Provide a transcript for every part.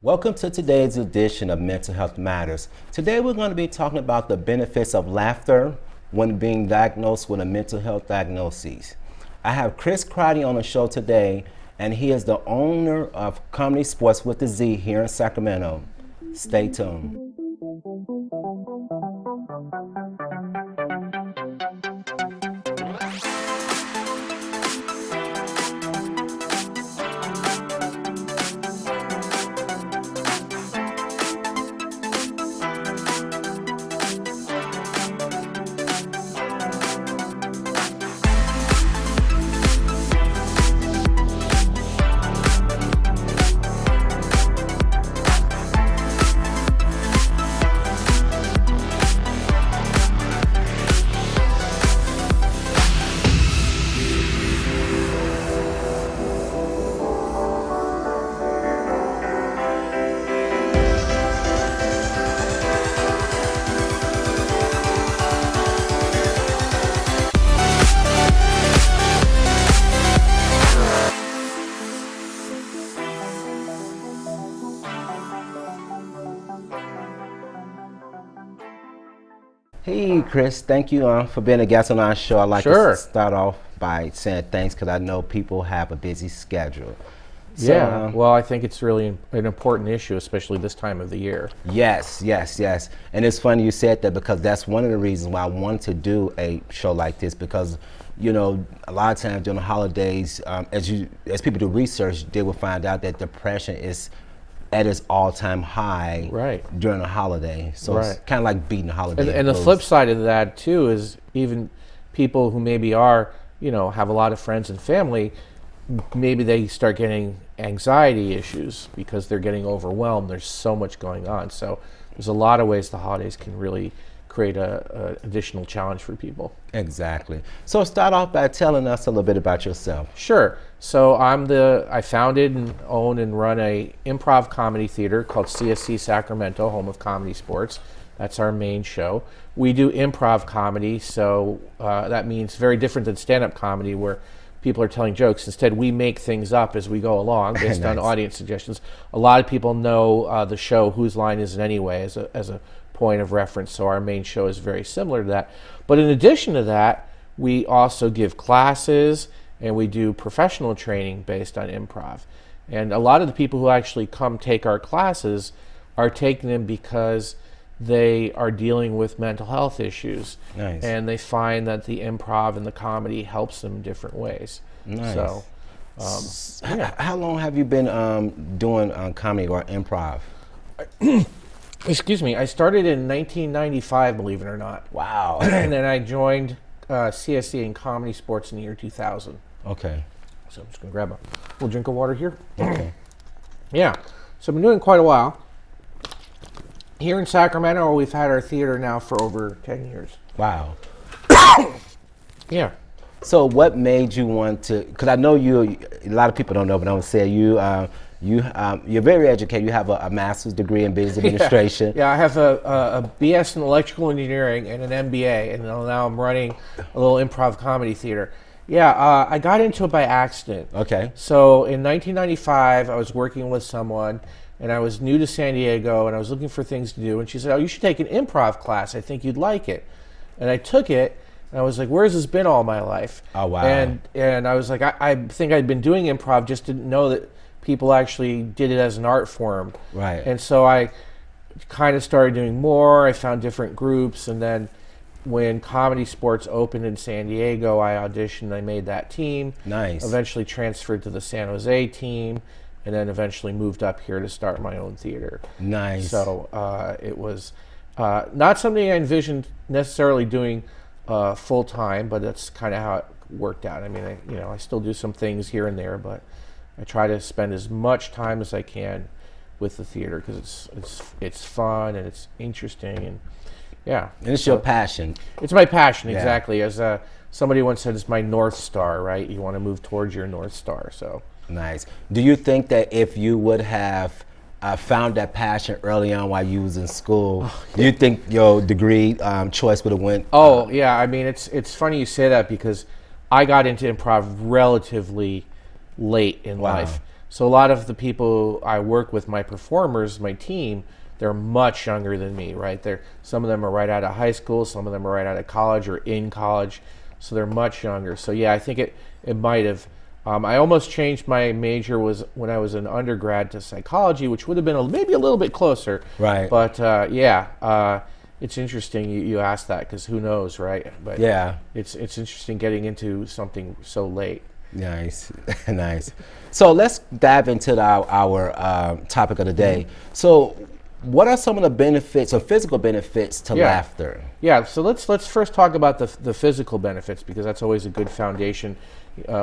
Welcome to today's edition of Mental Health Matters. Today we're going to be talking about the benefits of laughter when being diagnosed with a mental health diagnosis. I have Crotty on the show today, and he is the owner of Comedy Sports with the Z here in Sacramento. Stay tuned. Hey, Chris, thank you for being a guest on our show. I'd like to start off by saying thanks because I know people have a busy schedule. So, well, I think it's really an important issue, especially this time of the year. Yes. And it's funny you said that because that's one of the reasons why I wanted to do a show like this because, you know, a lot of times during the holidays, as people do research, they will find out that depression is at its all-time high during a holiday. So it's kind of like beating the holiday. And the flip side of that, too, is even people who maybe have a lot of friends and family, maybe they start getting anxiety issues because they're getting overwhelmed. There's so much going on. So there's a lot of ways the holidays can really create a additional challenge for people. Exactly. So start off by telling us a little bit about yourself. Sure. So I founded and own and run a improv comedy theater called CSC Sacramento, home of Comedy Sports. That's our main show. We do improv comedy, so that means very different than stand-up comedy where people are telling jokes. Instead, we make things up as we go along based on audience suggestions. A lot of people know the show Whose Line Is It Anyway as a point of reference, so our main show is very similar to that. But in addition to that, we also give classes and we do professional training based on improv. And a lot of the people who actually come take our classes are taking them because they are dealing with mental health issues. Nice. And they find that the improv and the comedy helps them in different ways. Nice. So, how long have you been doing comedy or improv? Excuse me, I started in 1995, believe it or not. Wow. And then I joined CSC in Comedy Sports in the year 2000. Okay. So I'm just going to grab a little drink of water here. Okay. Yeah, so I've been doing quite a while. Here in Sacramento, we've had our theater now for over 10 years. Wow. Yeah. So what made you want to, because I know a lot of people don't know, but I'm going to say you're very educated. You have a master's degree in business administration. Yeah, I have a BS in electrical engineering and an MBA, and now I'm running a little improv comedy theater. Yeah, I got into it by accident. Okay. So in 1995, I was working with someone, and I was new to San Diego, and I was looking for things to do, and she said, "Oh, you should take an improv class. I think you'd like it." And I took it, and I was like, "Where's this been all my life?" Oh, wow. And I was like, I think I'd been doing improv, just didn't know that people actually did it as an art form. Right. And so I kind of started doing more. I found different groups, and then when Comedy Sports opened in San Diego, I auditioned. I made that team. Nice. Eventually transferred to the San Jose team, and then eventually moved up here to start my own theater. Nice. So it was not something I envisioned necessarily doing full time, but that's kind of how it worked out. I mean, I still do some things here and there, but I try to spend as much time as I can with the theater because it's fun and it's interesting and yeah. And it's your passion. It's my passion, exactly. As somebody once said, it's my North Star, right? You want to move towards your North Star. So nice. Do you think that if you would have found that passion early on while you was in school, do you think your degree choice would have went? Oh yeah, I mean it's funny you say that because I got into improv relatively late in life. So a lot of the people I work with, my performers, my team, they're much younger than me, right? Some of them are right out of high school, some of them are right out of college or in college, so they're much younger. So yeah, I think it might have. I almost changed my major was when I was an undergrad to psychology, which would have been maybe a little bit closer. Right. But it's interesting you asked that because who knows, right? But Yeah. it's interesting getting into something so late. Nice, nice. So let's dive into our topic of the day. So, what are some of the benefits or physical benefits to laughter? Yeah. So let's first talk about the physical benefits because that's always a good foundation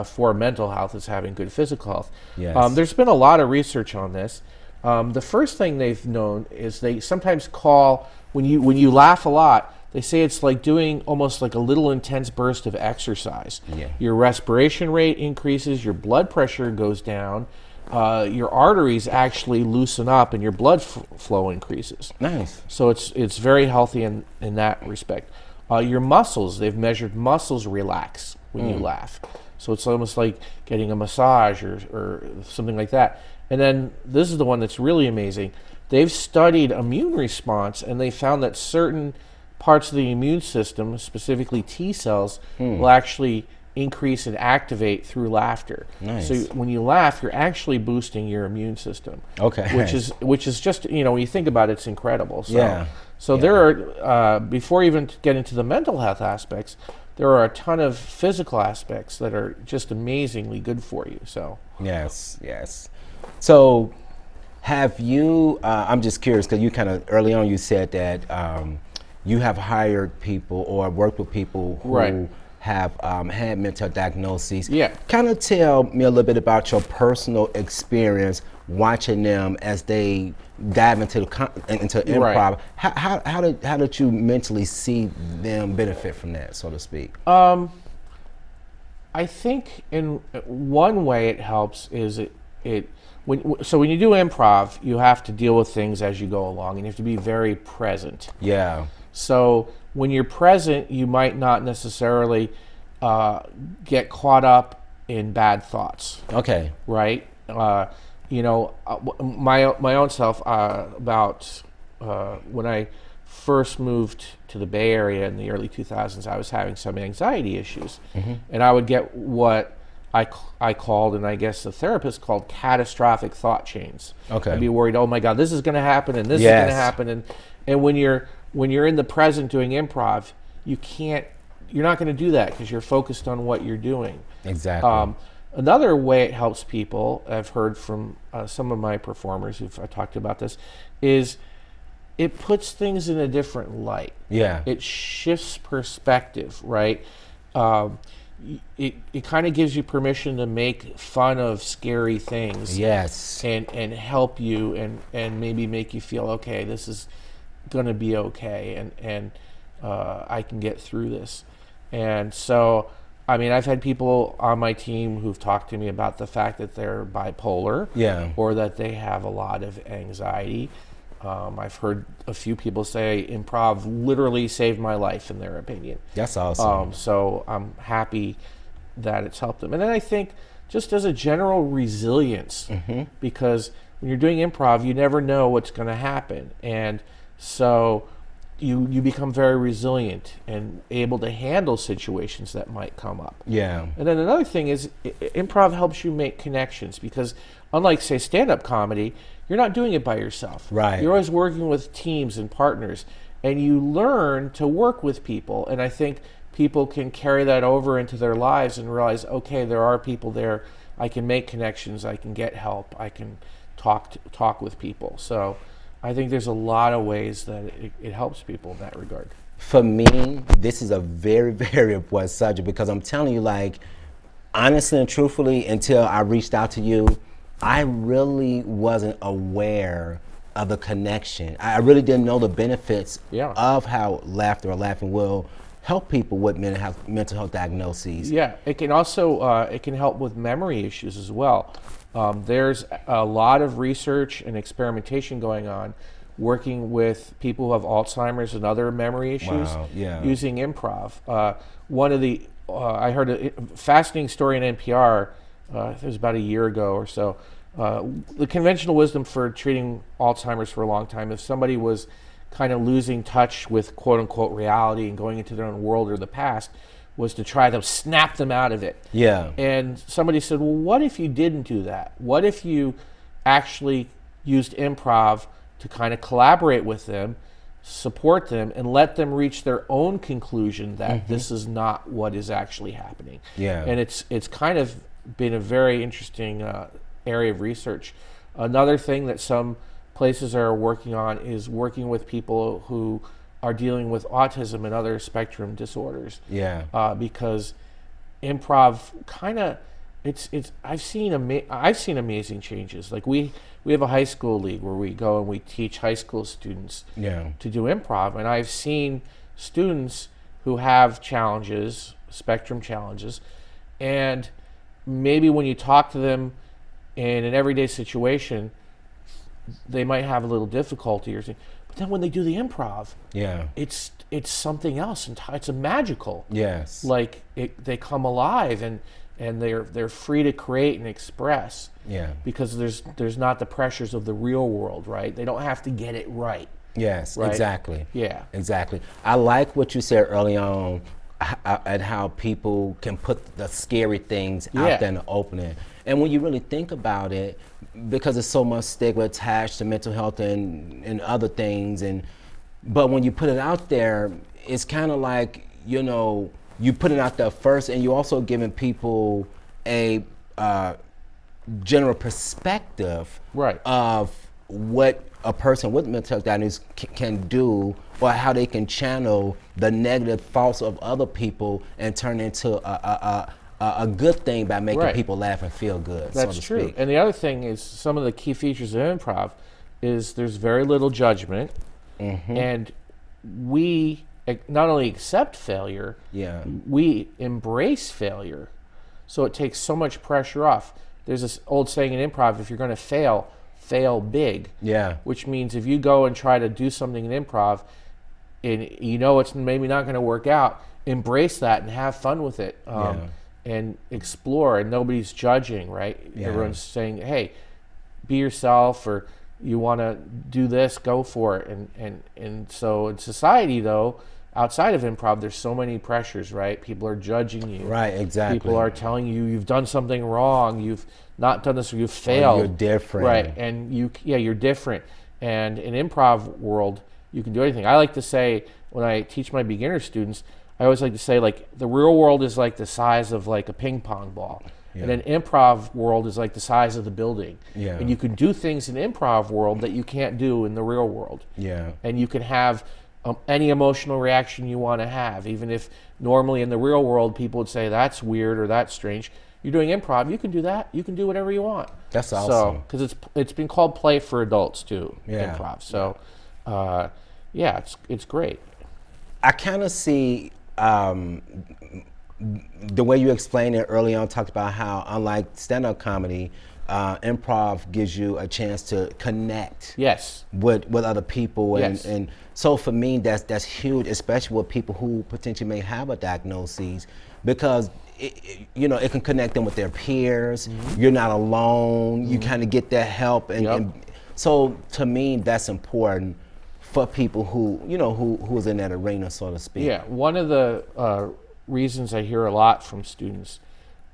for mental health is having good physical health. Yes. There's been a lot of research on this. The first thing they've known is they sometimes call when you laugh a lot. They say it's like doing almost like a little intense burst of exercise. Yeah. Your respiration rate increases, your blood pressure goes down, your arteries actually loosen up, and your blood flow increases. Nice. So it's very healthy in that respect. Your muscles, they've measured muscles relax when you laugh. So it's almost like getting a massage or something like that. And then this is the one that's really amazing. They've studied immune response, and they found that certain parts of the immune system, specifically T cells, will actually increase and activate through laughter. Nice. So when you laugh, you're actually boosting your immune system. Okay. Which is just, when you think about it, it's incredible. So, Yeah. So there are, before even get into the mental health aspects, there are a ton of physical aspects that are just amazingly good for you. So. Yes, yes. So, have you? I'm just curious because you kind of early on you said that you have hired people or worked with people who have had mental diagnoses. Yeah. Kind of tell me a little bit about your personal experience watching them as they dive into improv. How did you mentally see them benefit from that, so to speak? I think in one way it helps is when you do improv, you have to deal with things as you go along, and you have to be very present. Yeah. So when you're present, you might not necessarily get caught up in bad thoughts. Okay. Right. My own self about when I first moved to the Bay Area in the early 2000s, I was having some anxiety issues, and I would get what I called, and I guess the therapist called, catastrophic thought chains. Okay. I'd be worried, oh my God, this is going to happen, and this is going to happen, and when you're in the present doing improv, you're not going to do that because you're focused on what you're doing. Exactly. Another way it helps people, I've heard from some of my performers who've talked about this, is it puts things in a different light. Yeah. It shifts perspective, right? It kind of gives you permission to make fun of scary things. Yes. And help you and maybe make you feel, okay, this is going to be okay, and I can get through this. And so, I mean, I've had people on my team who've talked to me about the fact that they're bipolar, or that they have a lot of anxiety. I've heard a few people say improv literally saved my life, in their opinion. That's awesome. So I'm happy that it's helped them. And then I think just as a general resilience, because when you're doing improv, you never know what's going to happen. And so you become very resilient and able to handle situations that might come up. Yeah. And then another thing is improv helps you make connections, because unlike, say, stand-up comedy, you're not doing it by yourself. Right. You're always working with teams and partners, and you learn to work with people. And I think people can carry that over into their lives and realize, okay, there are people there. I can make connections. I can get help. I can talk with people. So I think there's a lot of ways that it helps people in that regard. For me, this is a very, very important subject, because I'm telling you, like, honestly and truthfully, until I reached out to you, I really wasn't aware of the connection. I really didn't know the benefits of how laughter or laughing will help people with mental health diagnoses. Yeah, it can also it can help with memory issues as well. There's a lot of research and experimentation going on working with people who have Alzheimer's and other memory issues using improv. One of the I heard a fascinating story in NPR. It was about a year ago or so, The conventional wisdom for treating Alzheimer's for a long time, if somebody was kind of losing touch with quote unquote reality and going into their own world or the past, was to try to snap them out of it. Yeah. And somebody said, well, what if you didn't do that? What if you actually used improv to kind of collaborate with them, support them, and let them reach their own conclusion that this is not what is actually happening? Yeah. And it's kind of been a very interesting area of research. Another thing that some places are working on is working with people who are dealing with autism and other spectrum disorders. Yeah. Because improv kind of, I've seen amazing changes. Like we have a high school league where we go and we teach high school students to do improv, and I've seen students who have challenges, spectrum challenges, and maybe when you talk to them in an everyday situation, they might have a little difficulty or something. But then when they do the improv, it's something else, and it's a magical. Yes. Like they come alive and they're free to create and express. Yeah. Because there's not the pressures of the real world, right? They don't have to get it right. Yes, right? exactly. Yeah. Exactly. I like what you said early on at how people can put the scary things out there in the opening. And when you really think about it, because there's so much stigma attached to mental health and other things, but when you put it out there, it's kind of like, you put it out there first, and you're also giving people a general perspective of what a person with mental health diagnosis can do, or how they can channel the negative thoughts of other people and turn into a good thing by making people laugh and feel good. That's so to true. speak. And the other thing is, some of the key features of improv is there's very little judgment, and we not only accept failure, we embrace failure. So it takes so much pressure off. There's this old saying in improv: if you're going to fail, fail big. Yeah. Which means if you go and try to do something in improv, and it's maybe not going to work out, embrace that and have fun with it. And explore, and nobody's judging, right? Everyone's saying, hey, be yourself, or you want to do this, go for it. And so in society, though, outside of improv, there's so many pressures, right? People are judging you. Right, exactly. People are telling you you've done something wrong, you've not done this, or you've failed. Or you're different. Right, and you're different. And in improv world, you can do anything. I like to say, when I teach my beginner students, I always like to say, like, the real world is like the size of like a ping pong ball. And an improv world is like the size of the building. And you can do things in improv world that you can't do in the real world. And you can have any emotional reaction you want to have, even if normally in the real world people would say that's weird or that's strange. You're doing improv, you can do that. You can do whatever you want. That's awesome. So, because it's been called play for adults too, improv. So, it's great. I kind of see the way you explained it early on, talked about how, unlike stand-up comedy, improv gives you a chance to connect with other people. And so for me, that's huge, especially with people who potentially may have a diagnosis, because it can connect them with their peers. You're not alone. You kind of get that help. And so to me, that's important for people who's in that arena, so to speak. Yeah, one of the reasons I hear a lot from students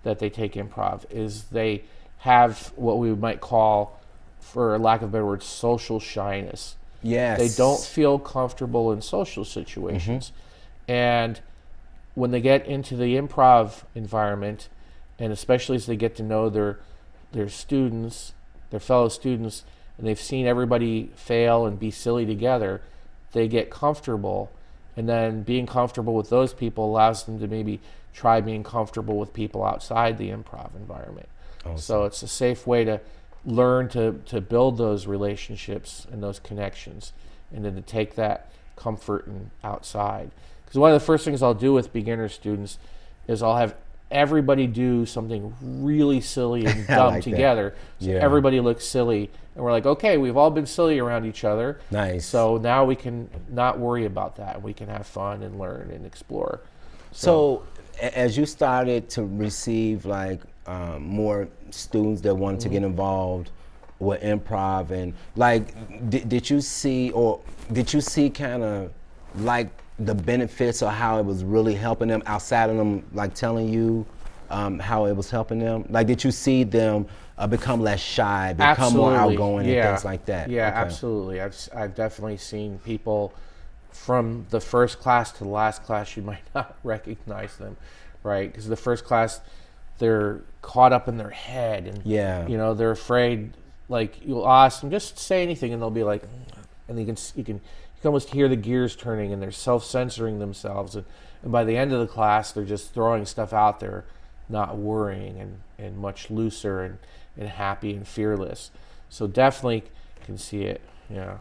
that they take improv is they have what we might call, for lack of a better word, social shyness. Yes. They don't feel comfortable in social situations. And when they get into the improv environment, and especially as they get to know their students, their fellow students, and they've seen everybody fail and be silly together, they get comfortable. And then being comfortable with those people allows them to maybe try being comfortable with people outside the improv environment. Awesome. So it's a safe way to learn to build those relationships and those connections, and then to take that comfort and outside. Because one of the first things I'll do with beginner students is I'll have everybody do something really silly and dumb like together. So everybody looks silly, and we're like, okay, we've all been silly around each other. Nice. So now we can not worry about that. We can have fun and learn and explore. So as you started to receive like more students that wanted to get involved with improv, and like, did you see kind of like the benefits or how it was really helping them outside of them like telling you how it was helping them? Like, did you see them become less shy, become more outgoing, and things like that? Yeah, Okay. absolutely. I've definitely seen people from the first class to the last class, you might not recognize them, right? Because the first class, they're caught up in their head, and you know, they're afraid. Like, you'll ask them, just say anything, and they'll be like, and you can almost hear the gears turning, and they're self-censoring themselves, and by the end of the class, they're just throwing stuff out there, not worrying, and much looser and happy and fearless. So definitely can see it. Yeah.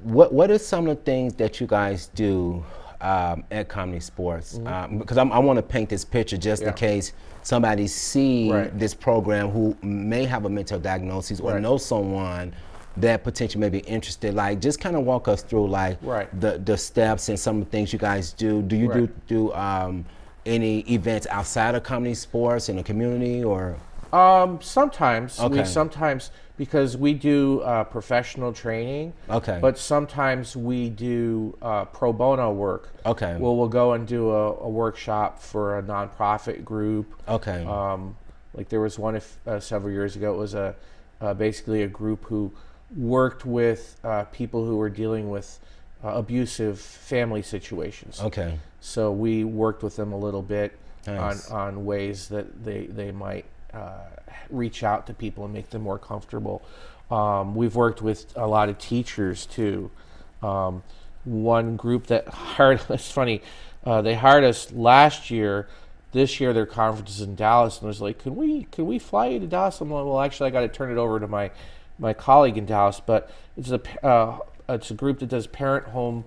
What are some of the things that you guys do at Comedy Sports? Because I want to paint this picture just in case somebody see this program who may have a mental diagnosis or know someone that potentially may be interested. Like, just kind of walk us through like the steps and some of the things you guys do. Do you do any events outside of Comedy Sports in the community, or? Sometimes. Sometimes, because we do professional training. Okay. But sometimes we do pro bono work. Okay. Well, we'll go and do a workshop for a nonprofit group. Okay. Like, there was one several years ago. It was basically a group who worked with people who were dealing with abusive family situations. Okay. So we worked with them a little bit on ways that they might reach out to people and make them more comfortable. We've worked with a lot of teachers too. One group that hired us, funny, they hired us last year. This year their conference is in Dallas, and was like, can we fly you to Dallas? I'm like, well, actually I got to turn it over to my colleague in Dallas, but it's a group that does parent home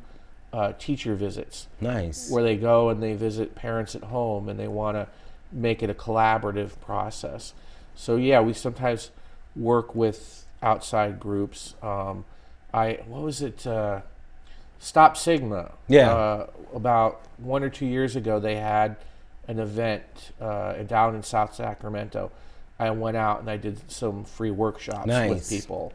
teacher visits. Nice. Where they go and they visit parents at home, and they want to make it a collaborative process. So yeah, we sometimes work with outside groups. What was it? Stop Sigma. Yeah. About 1 or 2 years ago, they had an event down in South Sacramento. I went out and I did some free workshops with people.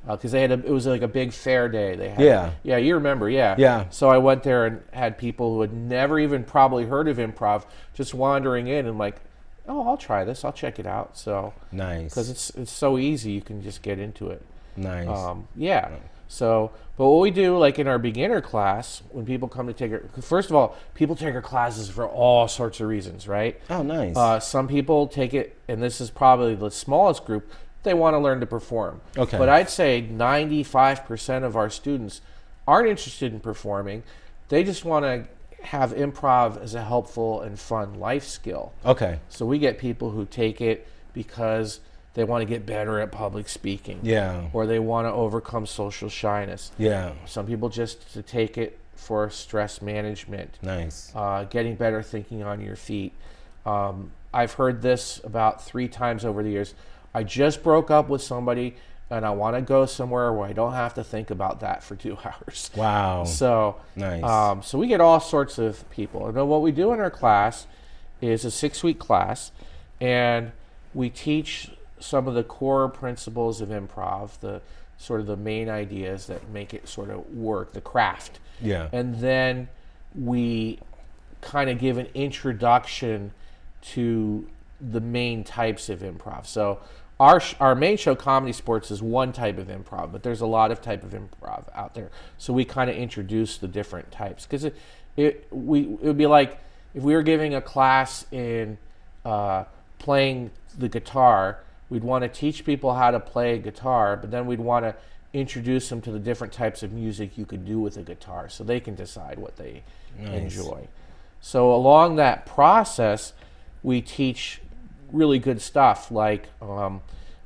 Because it was like a big fair day. They had, yeah, you remember, yeah. So I went there and had people who had never even probably heard of improv just wandering in and like, oh, I'll try this, I'll check it out. So nice, because it's so easy, you can just get into it. Nice. Yeah. So, but what we do, like in our beginner class, when people come to take it, first of all, people take our classes for all sorts of reasons, right? Oh, nice. Some people take it, and this is probably the smallest group, they want to learn to perform. Okay. But I'd say 95% of our students aren't interested in performing. They just want to have improv as a helpful and fun life skill. Okay. So we get people who take it because they want to get better at public speaking. Yeah. Or they want to overcome social shyness. Yeah. Some people just to take it for stress management. Nice. Getting better thinking on your feet. I've heard this about 3 times over the years. I just broke up with somebody and I want to go somewhere where I don't have to think about that for 2 hours. Wow. So nice. So we get all sorts of people. And then what we do in our class is a 6-week class, and we teach some of the core principles of improv, the sort of the main ideas that make it sort of work, the craft. Yeah. And then we kind of give an introduction to the main types of improv. So our main show, Comedy Sports, is one type of improv, but there's a lot of type of improv out there. So we kind of introduce the different types, because it would be like if we were giving a class in playing the guitar. We'd want to teach people how to play guitar, but then we'd want to introduce them to the different types of music you could do with a guitar, so they can decide what they enjoy. So along that process, we teach really good stuff. Like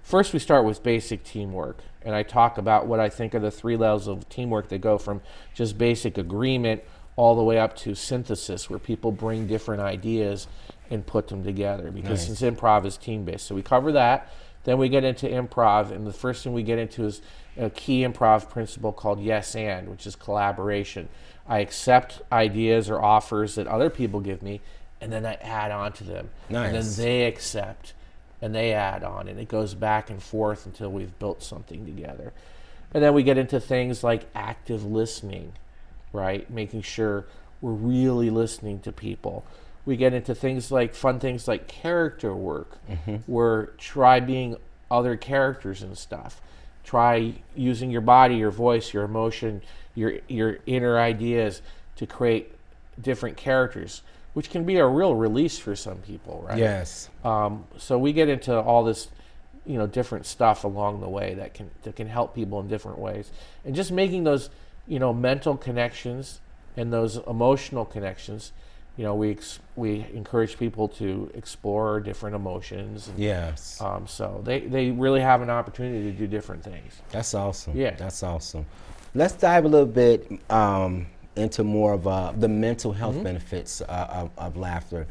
first we start with basic teamwork, and I talk about what I think are the 3 levels of teamwork that go from just basic agreement all the way up to synthesis, where people bring different ideas and put them together, because since improv is team-based. So we cover that. Then we get into improv, and the first thing we get into is a key improv principle called yes and, which is collaboration. I accept ideas or offers that other people give me, and then I add on to them. Nice. And then they accept, and they add on, and it goes back and forth until we've built something together. And then we get into things like active listening, right? Making sure we're really listening to people. We get into fun things like character work, where try being other characters and stuff. Try using your body, your voice, your emotion, your inner ideas to create different characters, which can be a real release for some people, right? Yes. So we get into all this, different stuff along the way that can help people in different ways, and just making those, mental connections and those emotional connections. We encourage people to explore different emotions. And, Yes. So they really have an opportunity to do different things. That's awesome. Yeah. That's awesome. Let's dive a little bit into more of the mental health benefits of laughter.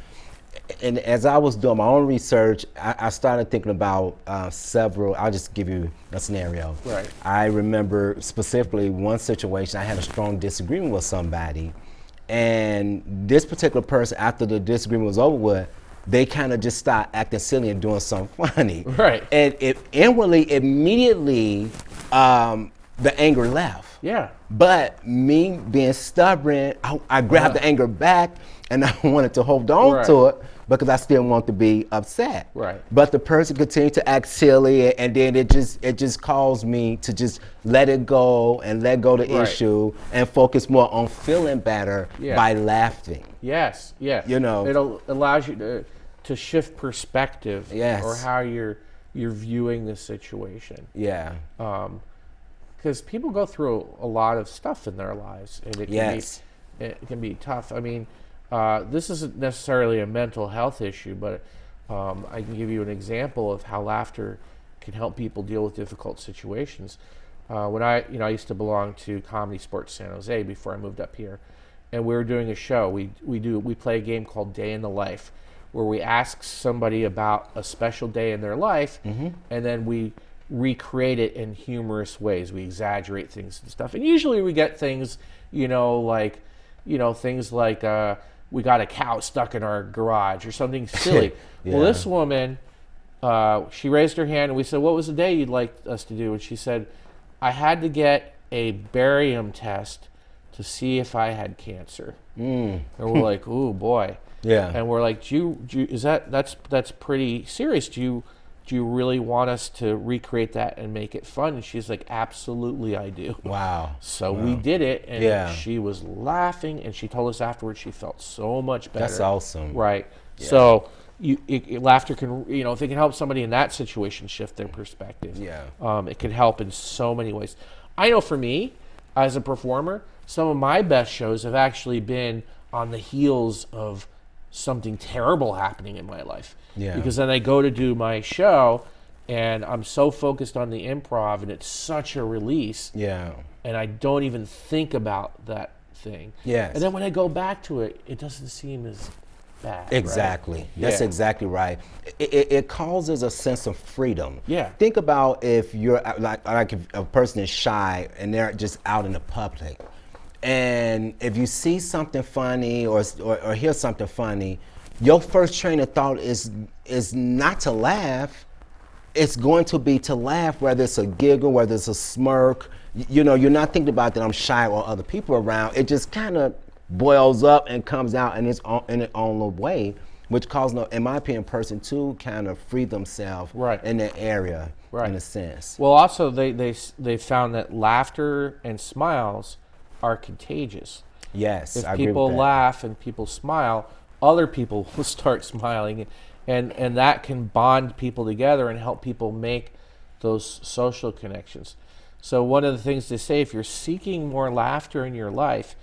And as I was doing my own research, I started thinking about several. I'll just give you a scenario. Right. I remember specifically one situation. I had a strong disagreement with somebody, and this particular person, after the disagreement was over with, they kind of just started acting silly and doing something funny. Right. And it inwardly, immediately, the anger left. Yeah. But me being stubborn, I grabbed the anger back, and I wanted to hold on to it because I still want to be upset. Right. But the person continued to act silly, and then it just caused me to just let it go and let go the issue and focus more on feeling better by laughing. Yes. Yes. It allows you to shift perspective. Yes. Or how you're viewing the situation. Yeah. Because people go through a lot of stuff in their lives, and it can be tough. I mean, this isn't necessarily a mental health issue, but I can give you an example of how laughter can help people deal with difficult situations. When I used to belong to Comedy Sports San Jose before I moved up here, and we were doing a show. We play a game called Day in the Life, where we ask somebody about a special day in their life, and then we recreate it in humorous ways. We exaggerate things and stuff, and usually we get things, things like we got a cow stuck in our garage or something silly. Well, this woman, she raised her hand, and we said, "What was the day you'd like us to do?" And she said, "I had to get a barium test to see if I had cancer." And we're like, "Ooh, boy." Yeah. And we're like, that's pretty serious. Do you really want us to recreate that and make it fun?" And she's like, "Absolutely, I do." Wow. So we did it, and she was laughing, and she told us afterwards she felt so much better. That's awesome. Right. Yeah. So laughter can, if it can help somebody in that situation shift their perspective, it can help in so many ways. I know for me, as a performer, some of my best shows have actually been on the heels of something terrible happening in my life. Yeah. Because then I go to do my show, and I'm so focused on the improv, and it's such a release. Yeah. And I don't even think about that thing. Yes. And then when I go back to it, it doesn't seem as bad. Exactly. Right? That's exactly right. It causes a sense of freedom. Yeah. Think about if you're like if a person is shy and they're just out in the public, and if you see something funny or hear something funny, your first train of thought is not to laugh. It's going to be to laugh, whether it's a giggle, whether it's a smirk. You're not thinking about that I'm shy or other people around. It just kind of boils up and comes out in its own way, which causes, in my opinion, person to kind of free themselves in that area, in a sense. Well, also they found that laughter and smiles are contagious. Yes, if I agree people with that. laugh and people smile, other people will start smiling, and that can bond people together and help people make those social connections. So one of the things they say, if you're seeking more laughter in your life,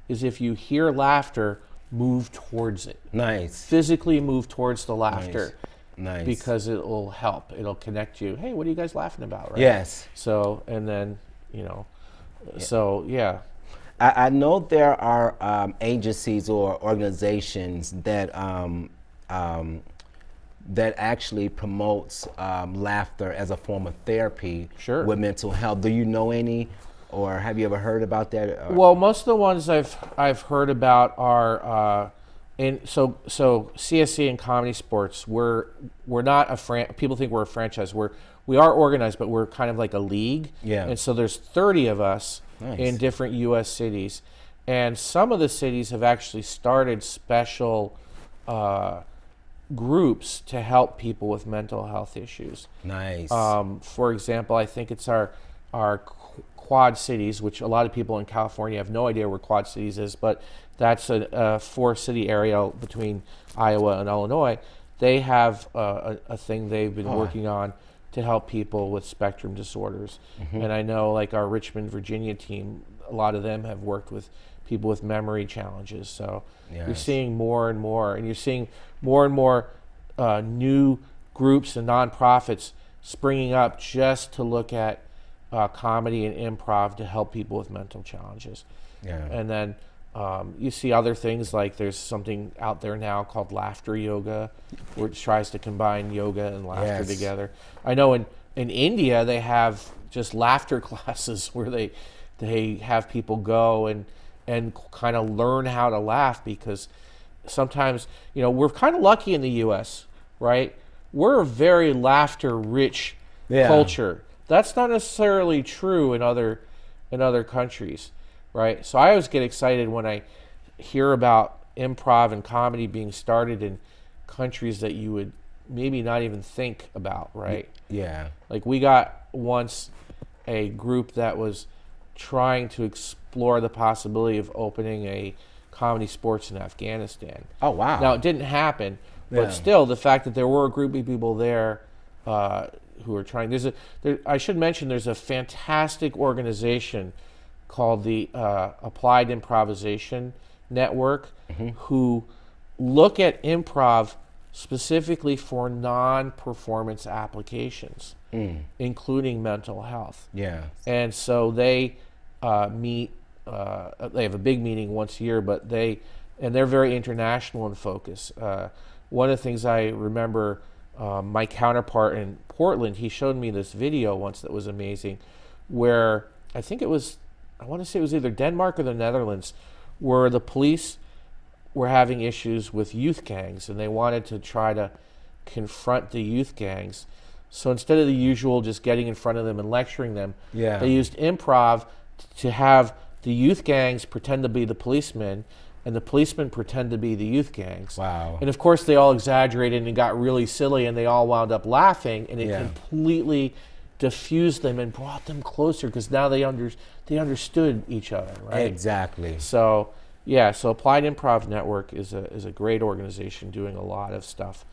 is if you hear laughter, move towards it. Nice. Physically move towards the laughter. Nice. Because it will help. It'll connect you. Hey, what are you guys laughing about? Right? Yes. So, and then, so yeah. I know there are agencies or organizations that that actually promotes laughter as a form of therapy with mental health. Do you know any, or have you ever heard about that? Well, most of the ones I've heard about are And so CSC and Comedy Sports, we're not a people think we're a franchise. We are organized, but we're kind of like a league. Yeah. And so there's 30 of us in different U.S. cities, and some of the cities have actually started special groups to help people with mental health issues. Nice. For example, I think it's our Quad Cities, which a lot of people in California have no idea where Quad Cities is, but that's a 4-city area between Iowa and Illinois. They have a thing they've been working on to help people with spectrum disorders. And I know like our Richmond, Virginia team, a lot of them have worked with people with memory challenges. So you're seeing more and more, and you're seeing more and more new groups and nonprofits springing up just to look at comedy and improv to help people with mental challenges. And then you see other things like there's something out there now called laughter yoga, which tries to combine yoga and laughter together. I know in India they have just laughter classes where they have people go and kind of learn how to laugh, because sometimes, we're kind of lucky in the U.S., right? We're a very laughter-rich culture. That's not necessarily true in other countries, right? So I always get excited when I hear about improv and comedy being started in countries that you would maybe not even think about, right? Yeah. Like we got once a group that was trying to explore the possibility of opening a Comedy Sports in Afghanistan. Oh, wow. Now, it didn't happen, but still, the fact that there were a group of people there who are trying. I should mention there's a fantastic organization called the Applied Improvisation Network who look at improv specifically for non-performance applications, including mental health. Yeah. And so they meet. They have a big meeting once a year, but they're very international in focus. One of the things I remember, my counterpart in Portland, he showed me this video once that was amazing, where I want to say it was either Denmark or the Netherlands, where the police were having issues with youth gangs, and they wanted to try to confront the youth gangs. So instead of the usual just getting in front of them and lecturing them, they used improv to have the youth gangs pretend to be the policemen, and the policemen pretend to be the youth gangs. Wow. And of course they all exaggerated and it got really silly, and they all wound up laughing, and it completely diffused them and brought them closer, because now they understood each other, right? Exactly. So Applied Improv Network is a great organization doing a lot of stuff,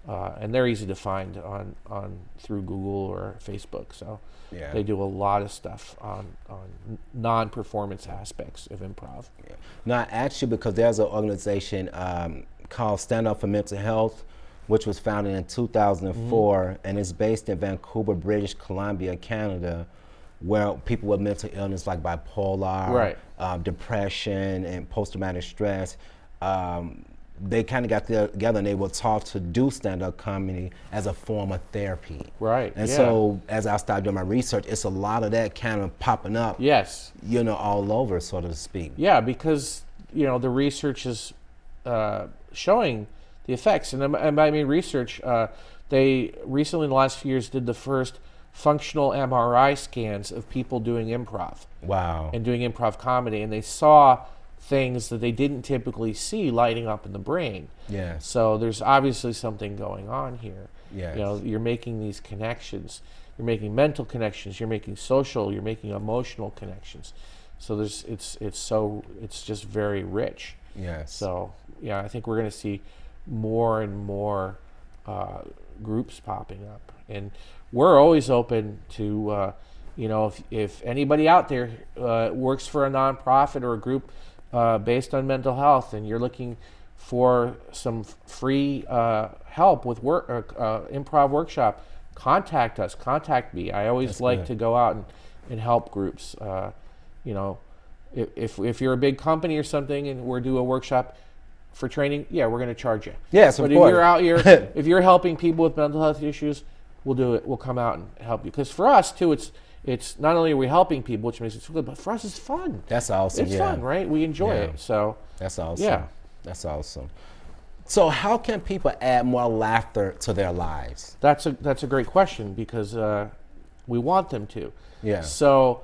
and they're easy to find on through Google or Facebook. So they do a lot of stuff on non-performance aspects of improv. Now, actually, because there's an organization called Stand Up for Mental Health, which was founded in 2004, and it's based in Vancouver, British Columbia, Canada, where people with mental illness like bipolar, depression, and post-traumatic stress, they kind of got together and they were taught to do stand-up comedy as a form of therapy. Right. And so as I started doing my research, it's a lot of that kind of popping up. Yes. All over, so to speak. Yeah, because the research is showing the effects, and I mean research. They recently in the last few years did the first functional MRI scans of people doing improv. Wow. And doing improv comedy, and they saw things that they didn't typically see lighting up in the brain. Yeah. So there's obviously something going on here. Yes. You're making these connections. You're making mental connections. You're making social. You're making emotional connections. So it's just very rich. Yes. So I think we're going to see more and more groups popping up, and we're always open to if anybody out there works for a nonprofit or a group based on mental health, and you're looking for some free help with improv workshop, contact us. Contact me. I always to go out and help groups. If you're a big company or something and we're doing a workshop for training, we're going to charge you. Yes, but of course. If you're out here, if you're helping people with mental health issues, we'll do it. We'll come out and help you. Because for us too, it's not only are we helping people, which makes it so good, but for us it's fun. That's awesome. It's fun, right? We enjoy it. So that's awesome. Yeah. That's awesome. So how can people add more laughter to their lives? That's a great question because we want them to. Yeah. So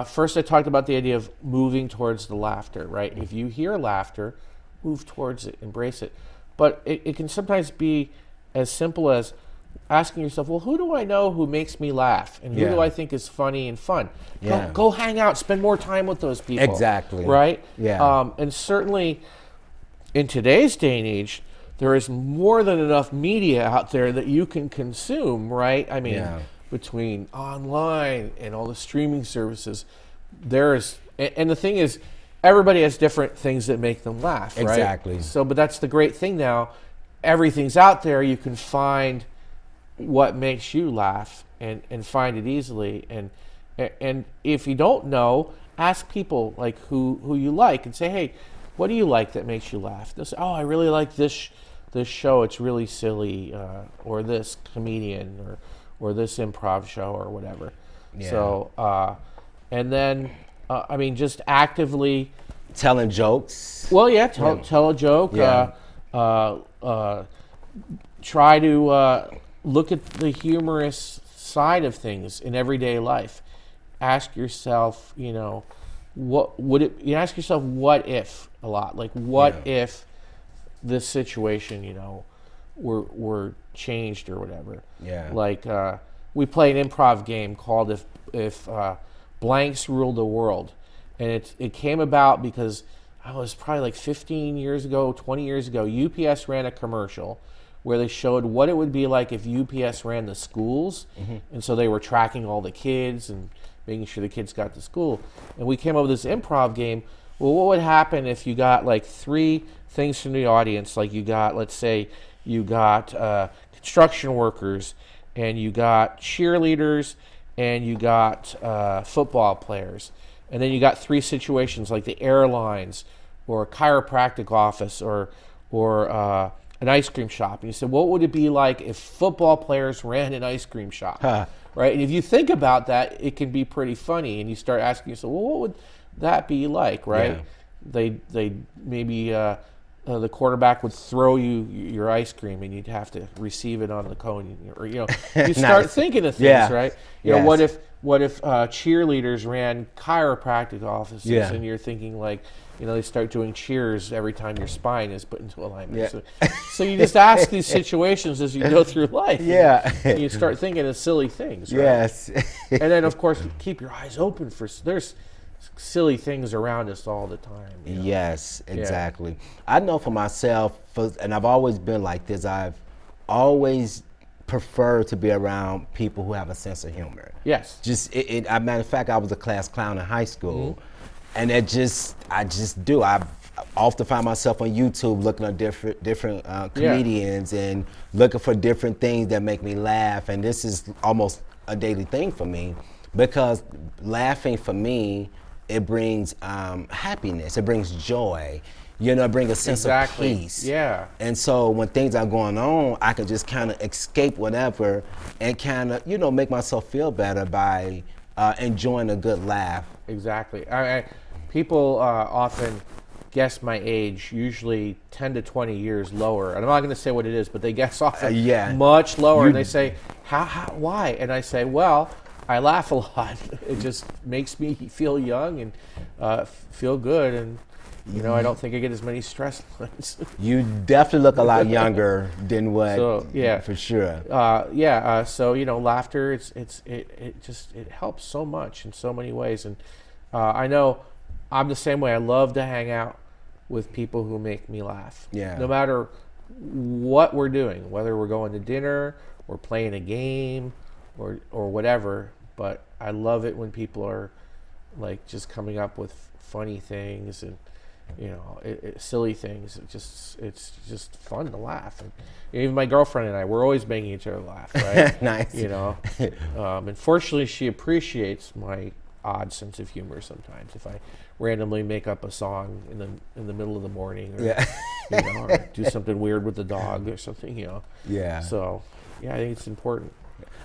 first, I talked about the idea of moving towards the laughter, right? If you hear laughter, move towards it, embrace it. But it can sometimes be as simple as asking yourself, well, who do I know who makes me laugh? And who Yeah. do I think is funny and fun? Yeah. Go hang out, spend more time with those people. Exactly. Right? Yeah. And certainly in today's day and age, there is more than enough media out there that you can consume, right? I mean, Yeah. between online and all the streaming services, and the thing is, everybody has different things that make them laugh, right? Exactly. So, but that's the great thing now. Everything's out there. You can find what makes you laugh and find it easily. And if you don't know, ask people like who you like and say, hey, what do you like that makes you laugh? They'll say, oh, I really like this show. It's really silly, or this comedian, or this improv show, or whatever. Yeah. So, and then, I mean, just actively Telling jokes. well, yeah, tell a joke. Yeah. Try to look at the humorous side of things in everyday life. Ask yourself, what would it? You ask yourself, what if a lot? Like, what if this situation, were changed or whatever? Yeah. Like, we play an improv game called if blanks ruled the world. And it came about because I was probably like 15 years ago, 20 years ago, UPS ran a commercial where they showed what it would be like if UPS ran the schools. Mm-hmm. And so they were tracking all the kids and making sure the kids got to school. And we came up with this improv game. Well, what would happen if you got like 3 things from the audience? Like let's say you got construction workers, and you got cheerleaders, and you got football players. And then you got 3 situations like the airlines or a chiropractic office or an ice cream shop. And you said, what would it be like if football players ran an ice cream shop? Huh. Right? And if you think about that, it can be pretty funny. And you start asking yourself, well, what would that be like, right? Yeah. They maybe the quarterback would throw you your ice cream, and you'd have to receive it on the cone, or you start Nice. thinking of things, Yeah. right? Yes. What if cheerleaders ran chiropractic offices, Yeah. and you're thinking like, they start doing cheers every time your spine is put into alignment. Yeah. So you just ask these situations as you go through life. Yeah. And you start thinking of silly things, right? Yes. And then, of course, keep your eyes open there's silly things around us all the time. Yes, exactly. I know for myself, and I've always been like this, I've always preferred to be around people who have a sense of humor. Yes. Just, a matter of fact, I was a class clown in high school, and I just do. I often find myself on YouTube looking at different comedians and looking for different things that make me laugh, and this is almost a daily thing for me, because laughing for me, it brings happiness, it brings joy, it brings a sense of peace. Yeah. And so when things are going on, I can just kind of escape whatever and kind of, make myself feel better by enjoying a good laugh. Exactly. People often guess my age, usually 10 to 20 years lower. And I'm not going to say what it is, but they guess often much lower. And they say, why? And I say, well, I laugh a lot. It just makes me feel young and feel good. And, I don't think I get as many stress points. You definitely look a lot younger than what, for sure. So, laughter, it helps so much in so many ways. And I know I'm the same way. I love to hang out with people who make me laugh. Yeah. No matter what we're doing, whether we're going to dinner or playing a game or whatever. But I love it when people are like just coming up with funny things and silly things. It's just fun to laugh. And even my girlfriend and I, we're always making each other laugh, right? Nice. And fortunately, she appreciates my odd sense of humor sometimes. If I randomly make up a song in the middle of the morning, or or do something weird with the dog or something, Yeah. So, I think it's important.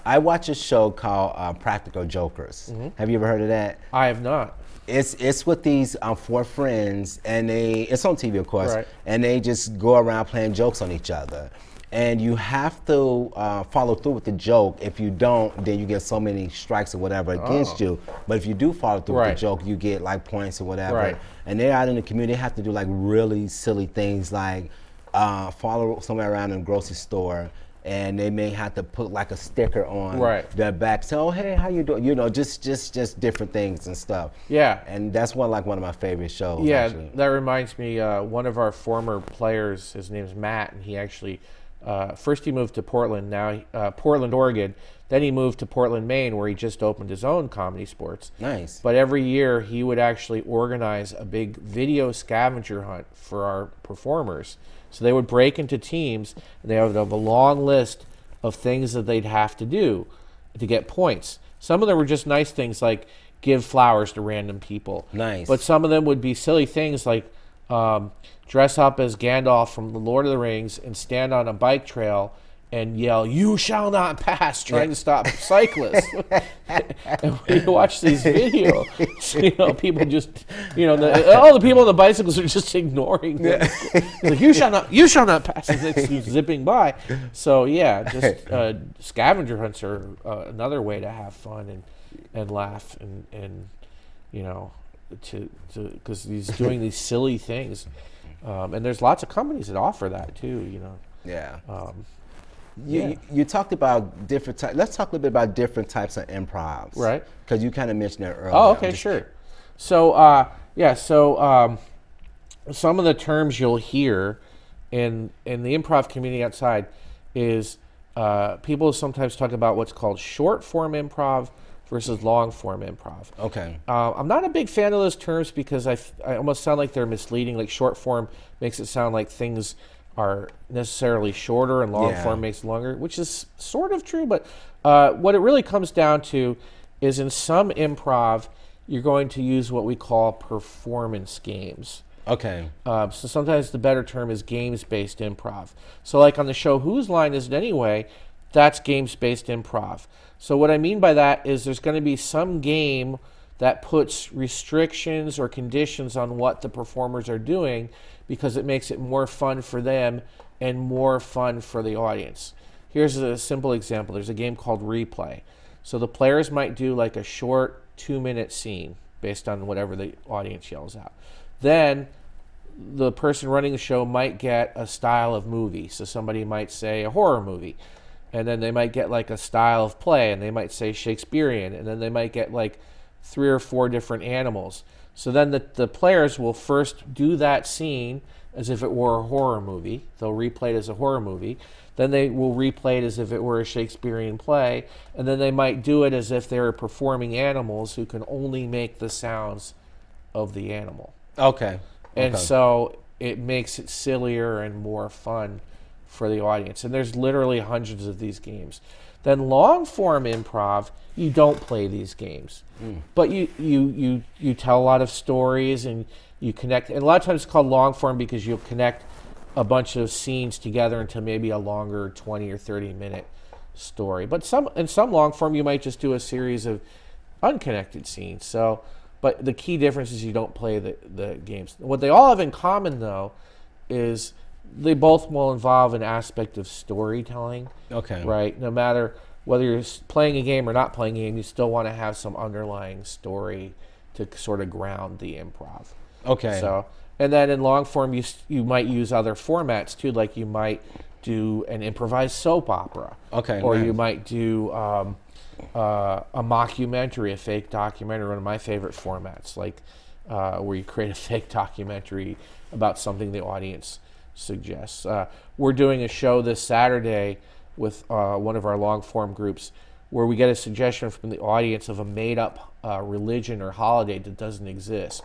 I watch a show called Practical Jokers. Have you ever heard of that? I have not. It's with these four friends, and it's on TV, of course, Right. and they just go around playing jokes on each other. And you have to follow through with the joke. If you don't, then you get so many strikes or whatever against you. But if you do follow through with Right. the joke, you get like points or whatever. Right. And they're out in the community, they have to do like really silly things like follow somewhere around in a grocery store, and they may have to put like a sticker on Right. their back, say, "Oh, hey, how you doing?" You know, just different things and stuff. Yeah. And that's one of my favorite shows. Yeah, actually. that reminds me. One of our former players, his name's Matt, and he actually first he moved to Portland, Portland, Oregon. Then he moved to Portland, Maine, where he just opened his own Comedy Sports. Nice. But every year he would actually organize a big video scavenger hunt for our performers. So they would break into teams, and they would have a long list of things that they'd have to do to get points. Some of them were just nice things like give flowers to random people. Nice. But some of them would be silly things like dress up as Gandalf from The Lord of the Rings and stand on a bike trail and yell, "You shall not pass," trying to stop cyclists. And when you watch these videos, people just, all the people on the bicycles are just ignoring them. It's like, you shall not pass, and it's zipping by. So yeah, just scavenger hunts are another way to have fun and laugh and because he's doing these silly things, and there's lots of companies that offer that too. Yeah. Yeah. You talked about different types. Let's talk a little bit about different types of improvs. Right. Because you kind of mentioned that earlier. Oh, okay, sure. So, some of the terms you'll hear in the improv community outside is people sometimes talk about what's called short form improv versus long form improv. Okay. I'm not a big fan of those terms because I almost sound like they're misleading. Like short form makes it sound like things are necessarily shorter and long form makes it longer, which is sort of true. But what it really comes down to is in some improv, you're going to use what we call performance games. Okay. So sometimes the better term is games-based improv. So like on the show Whose Line Is It Anyway, that's games-based improv. So what I mean by that is there's going to be some game that puts restrictions or conditions on what the performers are doing because it makes it more fun for them and more fun for the audience. Here's a simple example. There's a game called Replay. So the players might do like a short 2-minute scene based on whatever the audience yells out. Then the person running the show might get a style of movie. So somebody might say a horror movie. And then they might get like a style of play, and they might say Shakespearean. And then they might get like 3 or 4 different animals. So then the players will first do that scene as if it were a horror movie. They'll replay it as a horror movie. Then they will replay it as if it were a Shakespearean play. And then they might do it as if they were performing animals who can only make the sounds of the animal. Okay. And so it makes it sillier and more fun for the audience. And there's literally hundreds of these games. Then long form improv, you don't play these games, but you tell a lot of stories and you connect. And a lot of times it's called long form because you'll connect a bunch of scenes together into maybe a longer 20 or 30-minute story. But in some long form, you might just do a series of unconnected scenes. So, but the key difference is you don't play the games. What they all have in common, though, is they both will involve an aspect of storytelling. Okay. Right? No matter whether you're playing a game or not playing a game, you still want to have some underlying story to sort of ground the improv. Okay. So, and then in long form, you might use other formats too, like you might do an improvised soap opera. Okay. Or nice. you might do a mockumentary, a fake documentary, one of my favorite formats, like where you create a fake documentary about something the audience suggests. We're doing a show this Saturday with one of our long form groups where we get a suggestion from the audience of a made up religion or holiday that doesn't exist.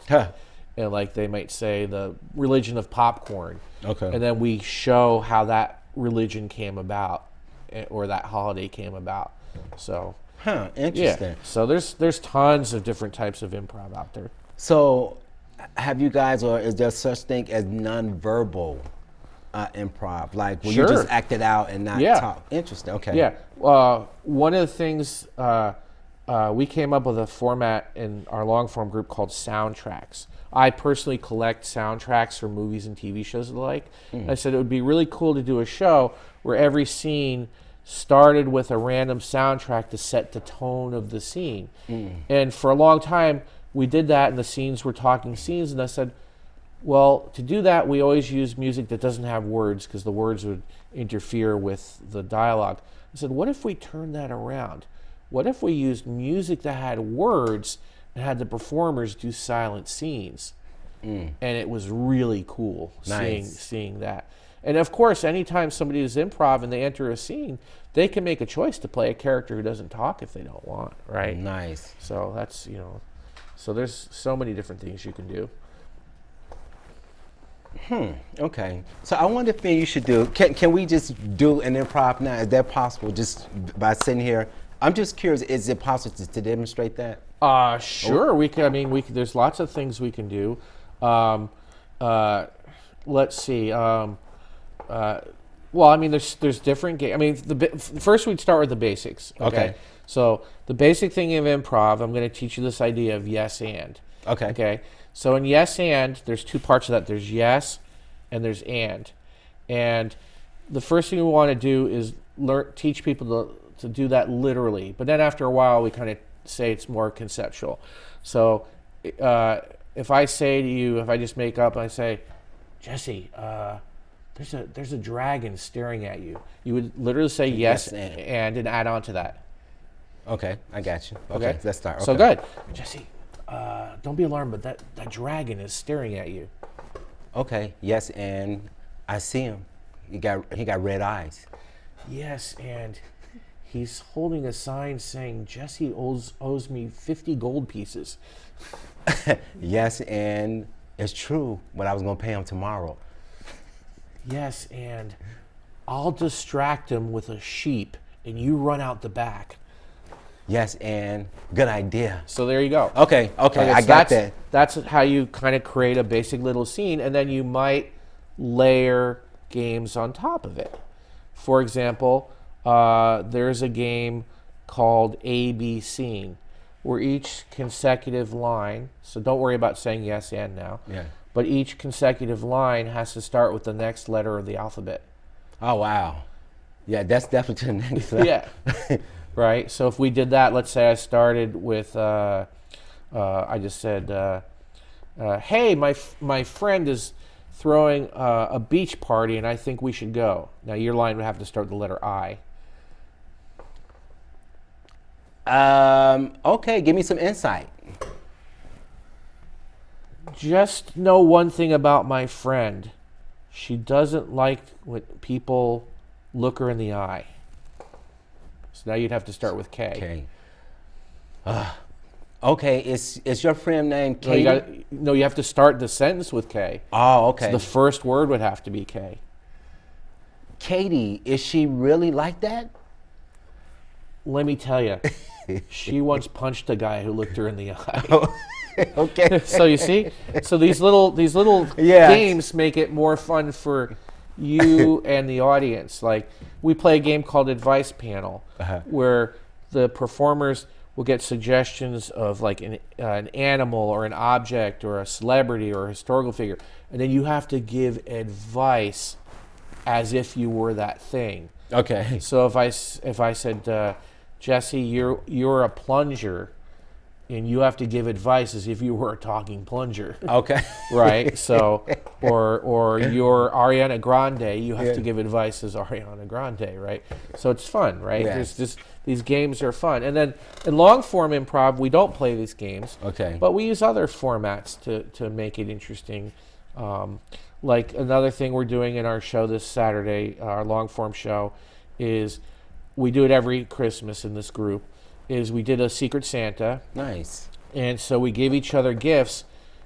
And like they might say the religion of popcorn. Okay. And then we show how that religion came about or that holiday came about. So interesting. yeah. So there's tons of different types of improv out there. So have you guys, or is there such thing as nonverbal improv? Like, will Sure. you just act it out and not Yeah. talk? Interesting. Okay. Yeah. One of the things we came up with a format in our long form group called soundtracks. I personally collect soundtracks for movies and TV shows and the like. I said it would be really cool to do a show where every scene started with a random soundtrack to set the tone of the scene. And for a long time, we did that, and the scenes were talking scenes. And I said, well, to do that, we always use music that doesn't have words because the words would interfere with the dialogue. I said, what if we turned that around? What if we used music that had words and had the performers do silent scenes? And it was really cool seeing that. And of course, anytime somebody is improv and they enter a scene, they can make a choice to play a character who doesn't talk if they don't want, right? Nice. So that's, so there's so many different things you can do. Okay. So I wonder if you should do. Can we just do an improv now? Is that possible? Just by sitting here. I'm just curious. Is it possible to demonstrate that? Sure. We can. I mean, there's lots of things we can do. Let's see. Well, I mean, there's different games. I mean, first we'd start with the basics. Okay. So the basic thing of improv, I'm going to teach you this idea of yes and. Okay. Okay. So in yes and, there's two parts of that. There's yes, and there's and. And the first thing we want to do is teach people to do that literally. But then after a while, we kind of say it's more conceptual. So if I say to you, if I just make up and I say, Jesse, there's a dragon staring at you, you would literally say yes and add on to that. Okay, I got you. Okay, let's start. Okay. So good. Jesse, don't be alarmed, but that dragon is staring at you. Okay, yes, and I see him. He got red eyes. Yes, and he's holding a sign saying Jesse owes me 50 gold pieces. Yes, and it's true, but I was gonna pay him tomorrow. Yes, and I'll distract him with a sheep, and you run out the back. Yes, and good idea. So there you go. Okay, I so got that. That's how you kind of create a basic little scene, and then you might layer games on top of it. For example, there's a game called A-B Scene, where each consecutive line, so don't worry about saying yes and now, but each consecutive line has to start with the next letter of the alphabet. Oh, wow. Yeah, that's definitely the next level. Yeah. Right? So if we did that, let's say I started with, I just said, hey, my friend is throwing a beach party and I think we should go. Now your line would have to start with the letter I. Okay, give me some insight. Just know one thing about my friend. She doesn't like when people look her in the eye. So now you'd have to start with K. Okay, is your friend named Katie? No, you have to start the sentence with K. Oh, okay. So the first word would have to be K. Katie, is she really like that? Let me tell you, she once punched a guy who looked her in the eye. Okay. So you see, so these little games make it more fun for you and the audience. Like we play a game called Advice Panel, where the performers will get suggestions of like an animal or an object or a celebrity or a historical figure, and then you have to give advice as if you were that thing. Okay. So if I said, Jesse, you're a plunger, and you have to give advice as if you were a talking plunger. Okay. Right? So, or you're Ariana Grande, you have to give advice as Ariana Grande, right? So it's fun, right? Yes. These games are fun. And then in long form improv, we don't play these games. Okay. But we use other formats to make it interesting. Like another thing we're doing in our show this Saturday, our long form show, is we do it every Christmas in this group, is we did a Secret Santa. Nice. And so we give each other gifts.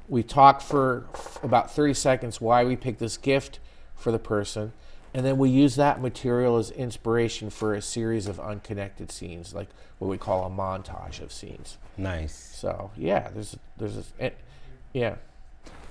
We talk for about 30 seconds why we picked this gift for the person. And then we use that material as inspiration for a series of unconnected scenes, like what we call a montage of scenes. Nice. So yeah, there's yeah.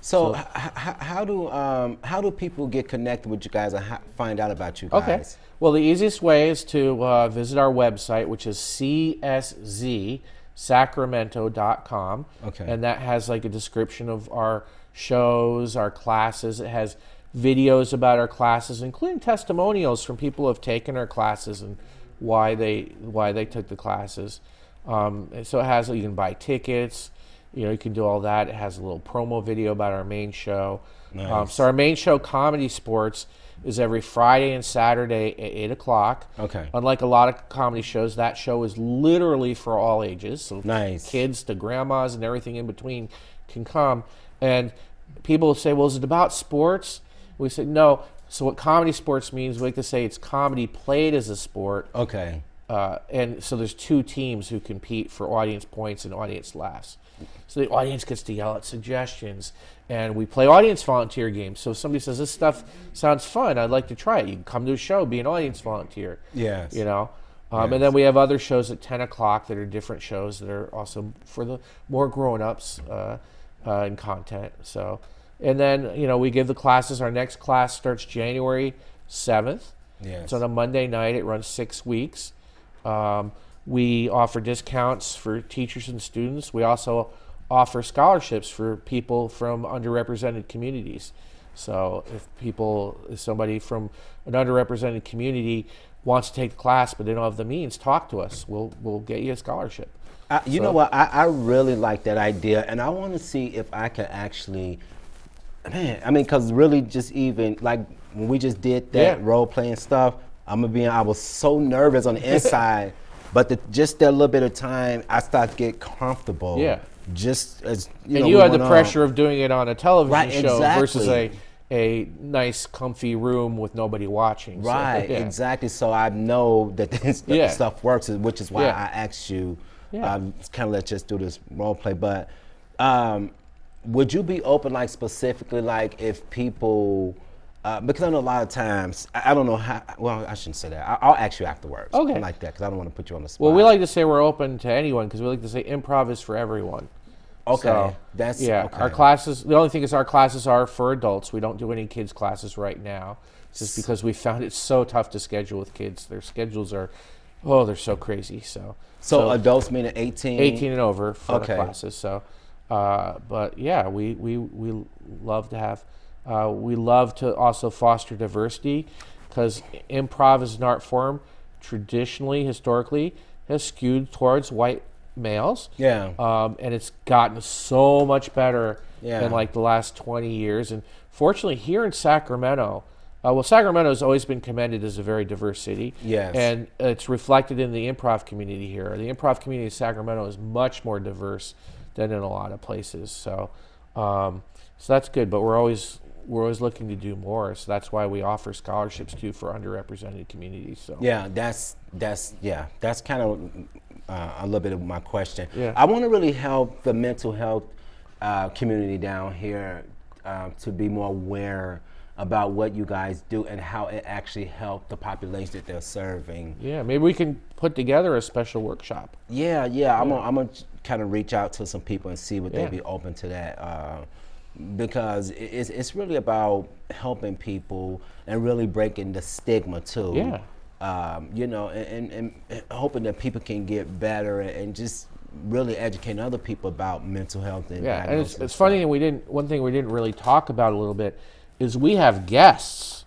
So, how do people get connected with you guys and find out about you guys? Okay. Well, the easiest way is to visit our website, which is cszsacramento.com. Okay. And that has like a description of our shows, our classes. It has videos about our classes, including testimonials from people who have taken our classes and why they took the classes. And so it has, you can buy tickets. You can do all that. It has a little promo video about our main show. Nice. So our main show, Comedy Sports, is every Friday and Saturday at 8 o'clock. Okay. Unlike a lot of comedy shows, that show is literally for all ages. So Nice. kids to grandmas and everything in between can come. And people say, well, is it about sports? We say, no. So what Comedy Sports means, we like to say it's comedy played as a sport. Okay. And so there's two teams who compete for audience points and audience laughs. So the audience gets to yell at suggestions, and we play audience volunteer games. So if somebody says, this stuff sounds fun, I'd like to try it, you can come to a show, be an audience volunteer. Yes. Yes. Yes. And then we have other shows at 10 o'clock that are different shows that are also for the more grown-ups in content. So, and then, we give the classes. Our next class starts January 7th. Yes. It's on a Monday night. It runs 6 weeks. We offer discounts for teachers and students. We also offer scholarships for people from underrepresented communities. So if somebody from an underrepresented community wants to take the class but they don't have the means, talk to us. We'll get you a scholarship. You know what? I really like that idea, and I want to see if I can actually, because really just even like when we just did that role playing stuff, I was so nervous on the inside. But just that little bit of time, I started to get comfortable. Yeah. Just as and you had the pressure of doing it on a television show exactly. versus a nice, comfy room with nobody watching. Right. So, Exactly. So I know that this stuff works, which is why I asked you. Kind of let's just do this role play. But would you be open, like specifically, like if people? Because I know a lot of times, I don't know how, well, I shouldn't say that. I'll ask you afterwards. Okay. Like that, because I don't want to put you on the spot. Well, we like to say we're open to anyone because we like to say improv is for everyone. Okay. So, Okay. Our classes, the only thing is our classes are for adults. We don't do any kids classes right now just because we found it so tough to schedule with kids. Their schedules are, they're so crazy. So adults meaning 18? 18 and over for the Okay. classes. So, but yeah, we love to have, we love to also foster diversity because improv as an art form traditionally, historically, has skewed towards white males. Yeah. And it's gotten so much better Yeah. in like the last 20 years. And fortunately here in Sacramento, Sacramento's always been commended as a very diverse city. Yes. And it's reflected in the improv community here. The improv community of Sacramento is much more diverse than in a lot of places. So that's good, but we're always looking to do more. So that's why we offer scholarships too for underrepresented communities. So Yeah, that's kind of a little bit of my question. Yeah. I want to really help the mental health community down here to be more aware about what you guys do and how it actually helped the population that they're serving. yeah, maybe we can put together a special workshop. Yeah. I'm gonna kind of reach out to some people and see would they be open to that. Because it's really about helping people and really breaking the stigma too. Yeah. And hoping that people can get better and just really educating other people about mental health and Yeah, and diagnosis it's funny, and one thing we didn't really talk about a little bit is we have guests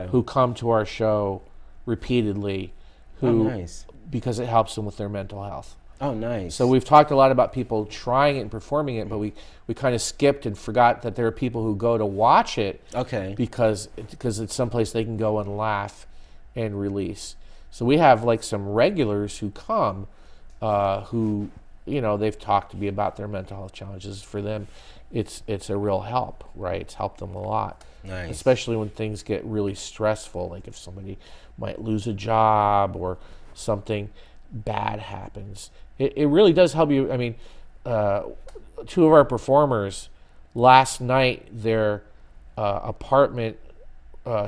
who come to our show repeatedly nice. because it helps them with their mental health. Oh, nice. So we've talked a lot about people trying it and performing it, but we kind of skipped and forgot that there are people who go to watch it because it's someplace they can go and laugh and release. So we have like some regulars who come who, they've talked to me about their mental health challenges. For them, it's a real help, right? It's helped them a lot. Nice. Especially when things get really stressful, like if somebody might lose a job or something bad happens. It really does help you. I mean, two of our performers last night, their apartment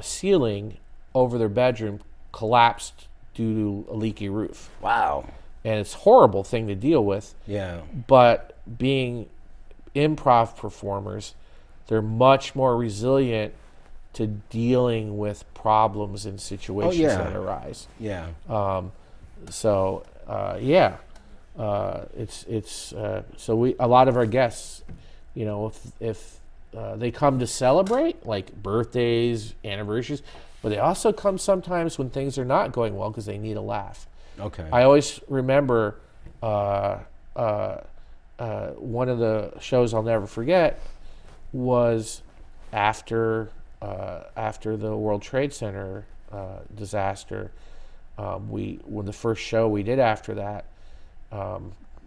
ceiling over their bedroom collapsed due to a leaky roof. Wow. And it's a horrible thing to deal with. Yeah. But being improv performers, they're much more resilient to dealing with problems and situations that arise. Yeah. So yeah, it's so we a lot of our guests, you know, if they come to celebrate like birthdays, anniversaries, but they also come sometimes when things are not going well because they need a laugh. Okay. I always remember one of the shows I'll never forget was after the World Trade Center disaster. When the first show we did after that,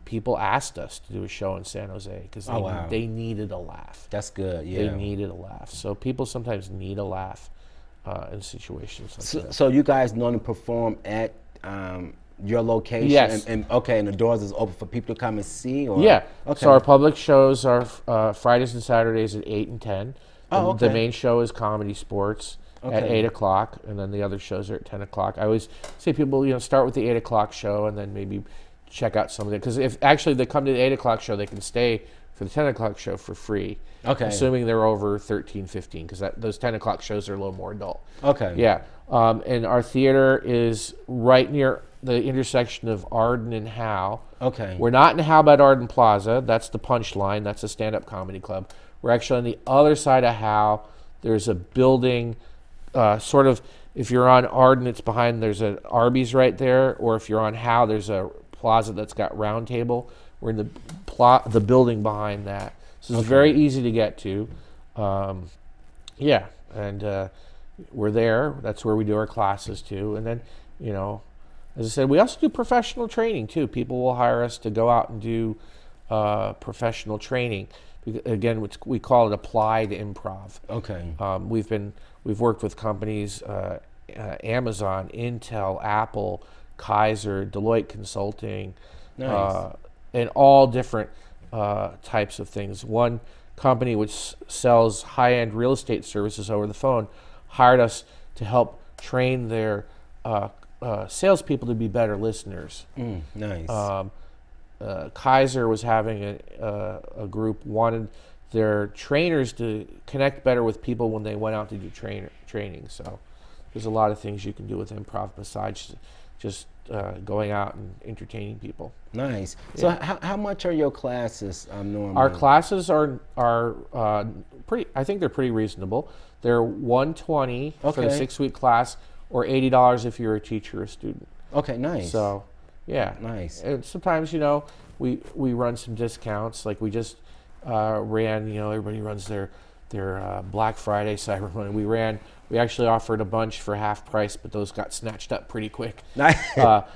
people asked us to do a show in San Jose because they needed a laugh. That's good. Yeah. They needed a laugh. So people sometimes need a laugh in situations like that. So you guys normally perform at your location? Yes. And the doors is open for people to come and see? Or? Yeah. Okay. So our public shows are Fridays and Saturdays at 8 and 10. Oh, okay. The main show is Comedy Sports at 8 o'clock, and then the other shows are at 10 o'clock. I always say people, start with the 8 o'clock show and then maybe check out some of it. Because if actually they come to the 8 o'clock show, they can stay for the 10 o'clock show for free. Okay. Assuming they're over 13, 15, because those 10 o'clock shows are a little more adult. Okay. Yeah. And our theater is right near the intersection of Arden and Howe. Okay. We're not in Howe by Arden Plaza. That's the Punchline. That's a stand-up comedy club. We're actually on the other side of Howe. There's a building, sort of, if you're on Arden, it's behind, there's an Arby's right there. Or if you're on Howe, there's a plaza that's got Round Table. We're in the building behind that. So it's very easy to get to. Yeah, and we're there. That's where we do our classes too. And then, as I said, we also do professional training too. People will hire us to go out and do professional training. Again, we call it applied improv. Okay. We've worked with companies, Amazon, Intel, Apple, Kaiser, Deloitte Consulting, Nice. and all different types of things. One company which sells high-end real estate services over the phone hired us to help train their salespeople to be better listeners. Nice. Kaiser was having a group wanted their trainers to connect better with people when they went out to do training. So there's a lot of things you can do with improv besides just going out and entertaining people. Nice. So how much are your classes normally? Our classes are pretty. I think they're pretty reasonable. They're $120 for the 6-week class, or $80 if you're a teacher or a student. Okay, nice. So, yeah, nice. And sometimes we run some discounts. Like we just ran. Everybody runs their Black Friday, Cyber Monday. We actually offered a bunch for half price, but those got snatched up pretty quick. Nice.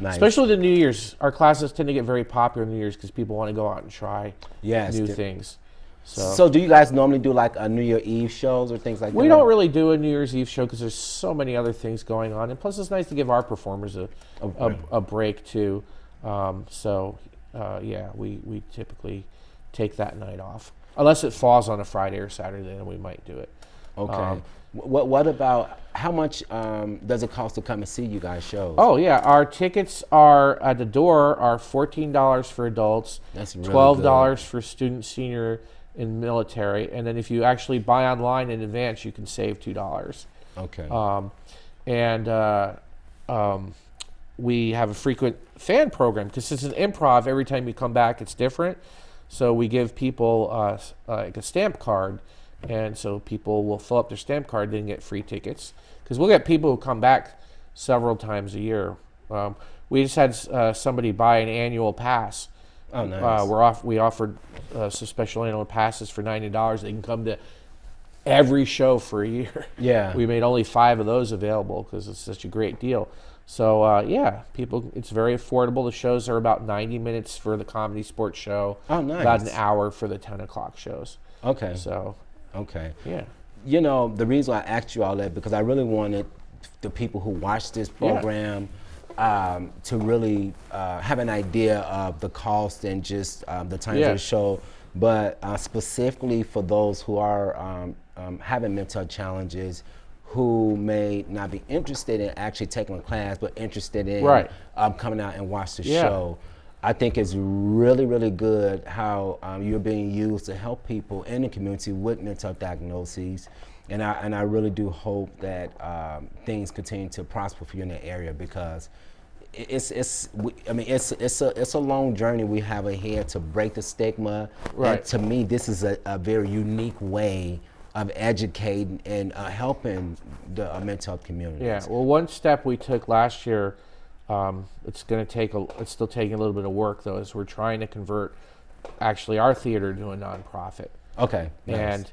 Especially the New Year's. Our classes tend to get very popular in New Year's because people want to go out and try new things. So do you guys normally do like a New Year Eve shows or things like that? We don't really do a New Year's Eve show because there's so many other things going on. And plus it's nice to give our performers a break too. We typically take that night off. Unless it falls on a Friday or Saturday, then we might do it. Okay. What about, how much does it cost to come and see you guys shows? Oh yeah, our tickets are at the door are $14 for adults, That's really $12 good. for student, senior, and military, and then if you actually buy online in advance, you can save $2. Okay. We have a frequent fan program because it's an improv. Every time you come back, it's different. So we give people like a stamp card. And so people will fill up their stamp card and get free tickets. Because we'll get people who come back several times a year. We just had somebody buy an annual pass. Oh, nice. We offered some special annual passes for $90. They can come to every show for a year. Yeah. We made only 5 of those available because it's such a great deal. So people, it's very affordable. The shows are about 90 minutes for the comedy sports show. Oh, nice. About an hour for the 10 o'clock shows. Okay. So. Okay. Yeah. The reason why I asked you all that, because I really wanted the people who watch this program to really have an idea of the cost and just the times of the show. But specifically for those who are having mental challenges, who may not be interested in actually taking a class, but interested in coming out and watch the show. I think it's really, really good how you're being used to help people in the community with mental health diagnoses. And I really do hope that things continue to prosper for you in that area, because it's a long journey we have ahead to break the stigma. Right. And to me, this is a very unique way of educating and helping the mental health community. Yeah. Well, one step we took last year, it's still taking a little bit of work though, is we're trying to convert actually our theater to a nonprofit. Okay. Nice.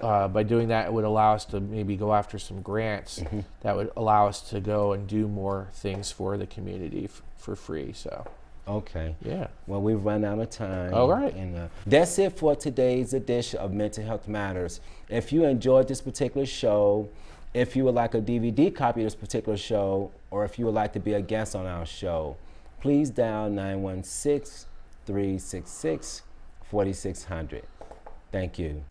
And by doing that, it would allow us to maybe go after some grants that would allow us to go and do more things for the community for free. So. Okay. Yeah. Well, we've run out of time. All right. And that's it for today's edition of Mental Health Matters. If you enjoyed this particular show, if you would like a DVD copy of this particular show, or if you would like to be a guest on our show, please dial 916-366-4600. Thank you.